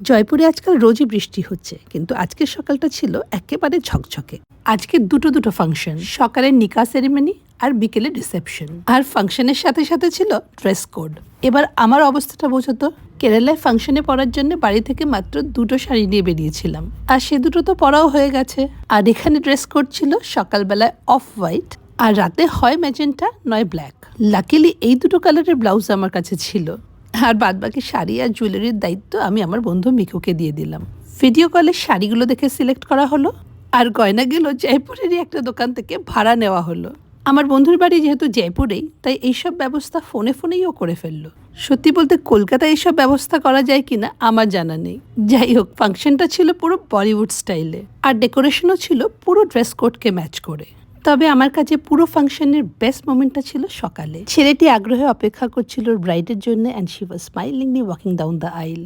জয়পুরে আজকাল রোজই বৃষ্টি হচ্ছে, কিন্তু আজকের সকালটা ছিল একেবারে ঝকঝকে। আজকে দুটো ফাংশন, সকালে নিকা সেরিমনি আর বিকেলে রিসেপশন। আর ফাংশনের সাথে সাথে ছিল ড্রেস কোড। এবার আমার অবস্থাটা বোঝো তো। কেরালায় ফাংশনে পরার জন্য বাড়ি থেকে মাত্র 2টো শাড়ি নিয়ে বেরিয়েছিলাম, আর সে দুটো তো পরাও হয়ে গেছে। আর এখানে ড্রেস কোড ছিল সকালবেলায় অফ হোয়াইট, আর রাতে হয় ম্যাজেন্টা নয় ব্ল্যাক। লাকিলি এই দুটো কালারের ব্লাউজ আমার কাছে ছিল, আর বাদবাকি শাড়ি আর জুয়েলারির দায়িত্ব আমি আমার বন্ধু মিকুকে দিয়ে দিলাম। ভিডিও কলে শাড়িগুলো দেখে সিলেক্ট করা হলো, আর গয়নাগুলো জয়পুরেরই একটা দোকান থেকে ভাড়া নেওয়া হলো। আমার বন্ধুর বাড়ি যেহেতু জয়পুরেই, তাই এইসব ব্যবস্থা ফোনেও করে ফেললো। সত্যি বলতে কলকাতায় এইসব ব্যবস্থা করা যায় কিনা আমার জানা নেই। যাই হোক, ফাংশনটা ছিল পুরো বলিউড স্টাইলে, আর ডেকোরেশনও ছিল পুরো ড্রেস কোডকে ম্যাচ করে। তবে আমার কাছে পুরো ফাংশনের বেস্ট মোমেন্টটা ছিল সকালে। ছেলেটি আগ্রহে অপেক্ষা করছিল ব্রাইডের জন্য, and she was smilingly walking down the আইল।